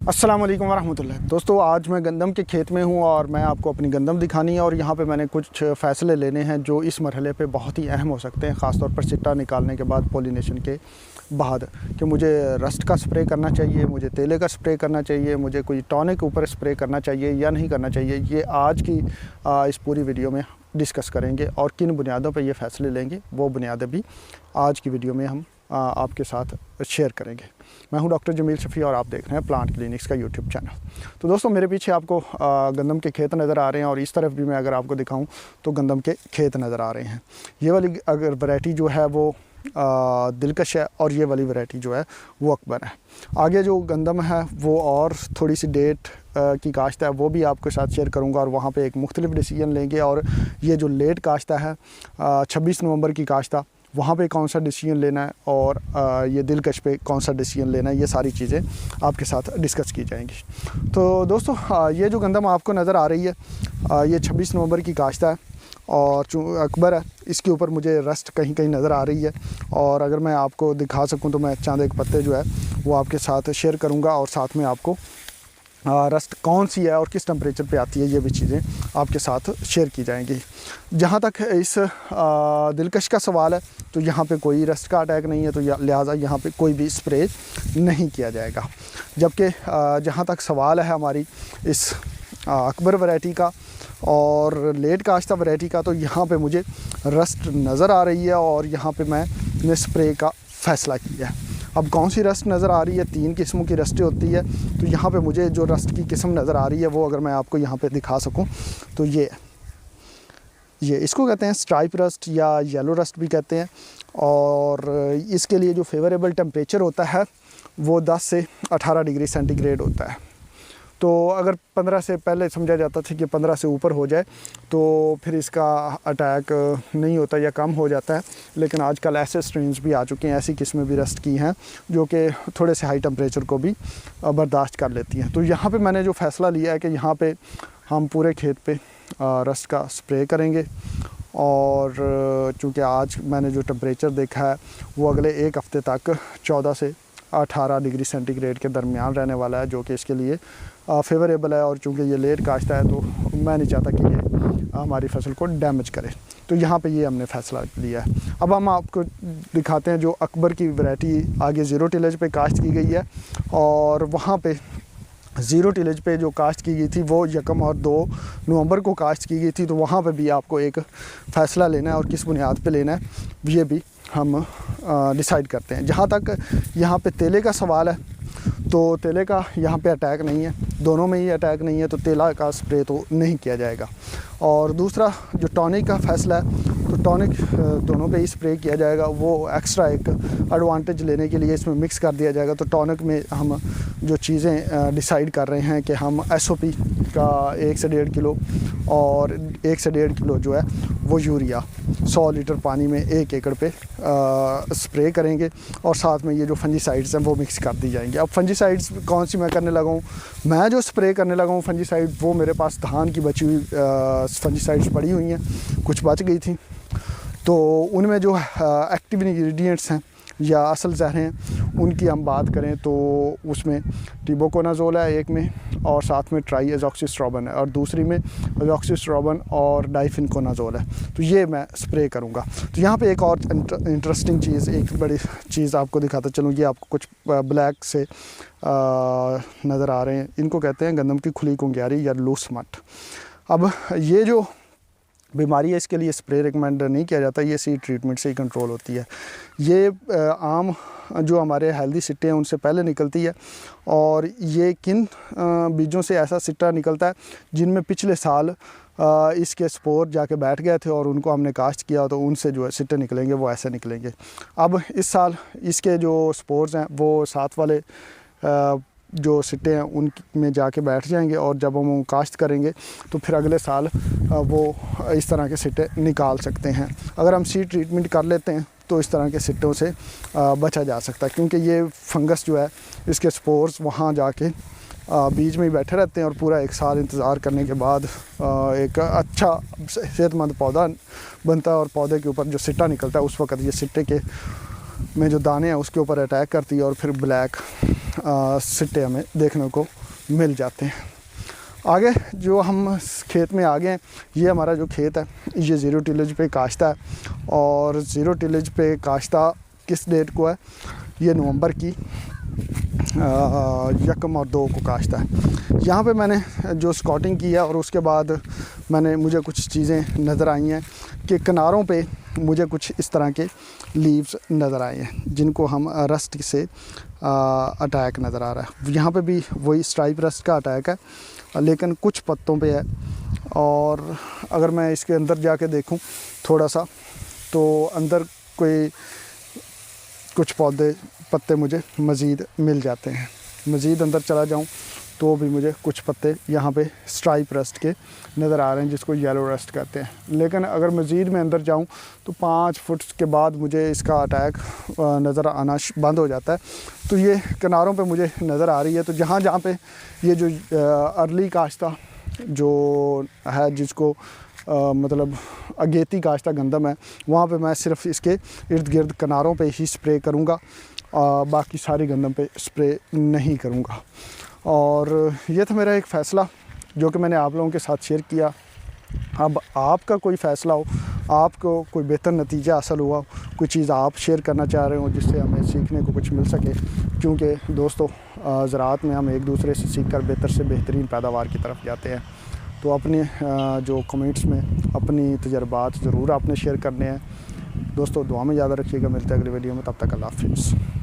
अस्सलाम वालेकुम वरहमतुल्लाह। दोस्तों, आज मैं गंदम के खेत में हूँ और मैं आपको अपनी गंदम दिखानी है और यहाँ पे मैंने कुछ फ़ैसले लेने हैं जो इस मरहले पे बहुत ही अहम हो सकते हैं, ख़ास तौर पर सिट्टा निकालने के बाद, पॉलिनेशन के बाद, कि मुझे रस्ट का स्प्रे करना चाहिए, मुझे तेले का स्प्रे करना चाहिए, मुझे कोई टॉनिक ऊपर स्प्रे करना चाहिए या नहीं करना चाहिए। ये आज की इस पूरी वीडियो में डिस्कस करेंगे और किन बुनियादों पर ये फ़ैसले लेंगे वो बुनियादें भी आज की वीडियो में हम आपके साथ शेयर करेंगे। मैं हूं डॉक्टर जमील शफ़ी और आप देख रहे हैं प्लांट क्लिनिक्स का यूट्यूब चैनल। तो दोस्तों, मेरे पीछे आपको गंदम के खेत नज़र आ रहे हैं और इस तरफ भी मैं अगर आपको दिखाऊं तो गंदम के खेत नज़र आ रहे हैं। ये वाली अगर वैरायटी जो है वो दिलकश है और ये वाली वैरायटी जो है वो अकबर है। आगे जो गंदम है वो और थोड़ी सी डेट की काश्त है वो भी आपके साथ शेयर करूंगा और वहाँ पे एक मुख्तलिफ डिसीजन लेंगे। और ये जो लेट काश्ता है 26 नवंबर की काश्ता, वहाँ पे कौन सा डिसीजन लेना है और ये दिलकश पे कौन सा डिसीजन लेना है, ये सारी चीज़ें आपके साथ डिस्कस की जाएंगी। तो दोस्तों, ये जो गंदम आपको नज़र आ रही है ये 26 नवंबर की काश्ता है और अकबर है। इसके ऊपर मुझे रस्ट कहीं कहीं नज़र आ रही है और अगर मैं आपको दिखा सकूं तो मैं चांदे के पत्ते जो है वो आपके साथ शेयर करूंगा और साथ में आपको रस्ट कौन सी है और किस टेम्परेचर पे आती है ये भी चीज़ें आपके साथ शेयर की जाएंगी। जहाँ तक इस दिलकश का सवाल है तो यहाँ पे कोई रस्ट का अटैक नहीं है, तो लिहाजा यहाँ पे कोई भी स्प्रे नहीं किया जाएगा। जबकि जहाँ तक सवाल है हमारी इस अकबर वैरायटी का और लेट काश्ता वैरायटी का, तो यहाँ पे मुझे रस्ट नज़र आ रही है और यहाँ पे मैंने स्प्रे का फ़ैसला किया है। अब कौन सी रस्ट नज़र आ रही है, 3 किस्मों की रस्टें होती है, तो यहाँ पे मुझे जो रस्ट की किस्म नज़र आ रही है वो अगर मैं आपको यहाँ पे दिखा सकूँ तो ये इसको कहते हैं स्ट्राइप रस्ट या येलो रस्ट भी कहते हैं। और इसके लिए जो फेवरेबल टेम्परेचर होता है वो 10 से 18 डिग्री सेंटीग्रेड होता है। तो अगर 15 से पहले समझा जाता था कि 15 से ऊपर हो जाए तो फिर इसका अटैक नहीं होता या कम हो जाता है, लेकिन आजकल ऐसे स्ट्रेन्स भी आ चुके हैं, ऐसी किस्में भी रस्ट की हैं जो कि थोड़े से हाई टेम्परेचर को भी बर्दाश्त कर लेती हैं। तो यहाँ पे मैंने जो फ़ैसला लिया है कि यहाँ पे हम पूरे खेत पे रस्ट का स्प्रे करेंगे और चूँकि आज मैंने जो टेम्परेचर देखा है वो अगले 1 हफ़्ते तक 14 से 18 डिग्री सेंटीग्रेड के दरमियान रहने वाला है, जो कि इसके लिए फेवरेबल है। और चूँकि ये लेट काश्ता है तो मैं नहीं चाहता कि ये हमारी फसल को डैमेज करे, तो यहाँ पे ये हमने फ़ैसला लिया है। अब हम आपको दिखाते हैं जो अकबर की वैरायटी आगे ज़ीरो टिलेज पे काश्त की गई है और वहाँ पे ज़ीरो टिलेज पे जो काश्त की गई थी वो 1 और 2 नवंबर को काश्त की गई थी। तो वहाँ पे भी आपको एक फ़ैसला लेना है और किस बुनियाद पे लेना है ये भी हम डिसाइड करते हैं। जहाँ तक यहाँ पे तेले का सवाल है तो तेले का यहाँ पे अटैक नहीं है, दोनों में ही अटैक नहीं है, तो तेला का स्प्रे तो नहीं किया जाएगा। और दूसरा जो टॉनिक का फ़ैसला है तो टॉनिक दोनों पे ही स्प्रे किया जाएगा, वो एक्स्ट्रा एक एडवांटेज लेने के लिए इसमें मिक्स कर दिया जाएगा। तो टॉनिक में हम जो चीज़ें डिसाइड कर रहे हैं कि हम SOP का 1 से 1.5 किलो और 1 से 1.5 किलो जो है वो यूरिया 100 लीटर पानी में 1 एकड़ पे स्प्रे करेंगे और साथ में ये जो फंजीसाइड्स हैं वो मिक्स कर दी जाएंगी। अब फंजीसाइड्स कौन सी मैं करने लगा हूँ, मैं जो स्प्रे करने लगा हूँ फंजीसाइड वो मेरे पास धान की बची हुई फंजीसाइड्स पड़ी हुई हैं, कुछ बच गई थी, तो उनमें जो एक्टिव इंग्रेडिएंट्स हैं या असल जहरें हैं उनकी हम बात करें तो उसमें टिबोकोनाजोल है एक में और साथ में ट्राई एजॉक्सिस्ट्रोबिन है और दूसरी में एजॉक्सिस्ट्रोबिन और डाइफिनकोनाजोल है। तो ये मैं स्प्रे करूँगा। तो यहाँ पे एक और इंटरेस्टिंग चीज़, एक बड़ी चीज़ आपको दिखाता चलूँ। ये आपको कुछ ब्लैक से नज़र आ रहे हैं, इनको कहते हैं गंदम की खुली कुंग्यारी या लूस मट। अब ये जो बीमारी है इसके लिए स्प्रे रिकमेंड नहीं किया जाता, ये सीड ट्रीटमेंट से ही कंट्रोल होती है। ये आम जो हमारे हेल्दी सिट्टे हैं उनसे पहले निकलती है और ये किन बीजों से ऐसा सिट्टा निकलता है जिनमें पिछले साल इसके स्पोर जाके बैठ गए थे और उनको हमने काश्त किया, तो उनसे जो है सिट्टे निकलेंगे वो ऐसे निकलेंगे। अब इस साल इसके जो स्पोर्स हैं वो साथ वाले जो सिट्टे हैं उनमें जाके बैठ जाएंगे और जब हम काश्त करेंगे तो फिर अगले साल वो इस तरह के सिट्टे निकाल सकते हैं। अगर हम सीड ट्रीटमेंट कर लेते हैं तो इस तरह के सिट्टों से बचा जा सकता है, क्योंकि ये फंगस जो है इसके स्पोर्स वहाँ जाके बीज में ही बैठे रहते हैं और पूरा 1 साल इंतज़ार करने के बाद एक अच्छा सेहतमंद पौधा बनता है और पौधे के ऊपर जो सिट्टा निकलता है उस वक्त ये सिट्टे के में जो दाने हैं उसके ऊपर अटैक करती है और फिर ब्लैक सिट्टे हमें देखने को मिल जाते हैं। आगे जो हम खेत में आ गए हैं, ये हमारा जो खेत है ये ज़ीरो टिलेज पे काश्ता है, और ज़ीरो टिलेज पे काश्ता किस डेट को है, ये नवंबर की 1 और 2 को काश्ता है। यहाँ पे मैंने जो स्कॉटिंग की है और उसके बाद मुझे कुछ चीज़ें नज़र आई हैं कि किनारों पे मुझे कुछ इस तरह के लीव्स नज़र आए हैं जिनको हम रस्ट से अटैक नज़र आ रहा है। यहाँ पे भी वही स्ट्राइप रस्ट का अटैक है, लेकिन कुछ पत्तों पे है। और अगर मैं इसके अंदर जाके देखूं थोड़ा सा, तो अंदर कुछ पत्ते मुझे मज़ीद मिल जाते हैं। मज़ीद अंदर चला जाऊं तो भी मुझे कुछ पत्ते यहाँ पे स्ट्राइप रस्ट के नज़र आ रहे हैं, जिसको येलो रस्ट कहते हैं। लेकिन अगर मज़ीद मैं अंदर जाऊँ तो 5 फुट के बाद मुझे इसका अटैक नज़र आना बंद हो जाता है। तो ये किनारों पे मुझे नज़र आ रही है। तो जहाँ पे ये जो अर्ली काश्ता जो है, जिसको मतलब अगेती काश्ता गंदम है, वहाँ पे मैं सिर्फ इसके इर्द गिर्द किनारों पे ही स्प्रे करूँगा, बाकी सारी गंदम पे स्प्रे नहीं करूँगा। और ये था मेरा एक फ़ैसला जो कि मैंने आप लोगों के साथ शेयर किया। अब आपका कोई फ़ैसला हो, आपको कोई बेहतर नतीजा हासिल हुआ, कोई चीज़ आप शेयर करना चाह रहे हो जिससे हमें सीखने को कुछ मिल सके, क्योंकि दोस्तों ज़राअत में हम एक दूसरे से सीख कर बेहतर से बेहतरीन पैदावार की तरफ जाते हैं। तो अपने जो कमेंट्स में अपनी तजर्बात ज़रूर आपने शेयर करने हैं। दोस्तों दुआ में याद रखिएगा, मिलते हैं अगली वीडियो में, तब तक अल्लाह हाफ़िज़।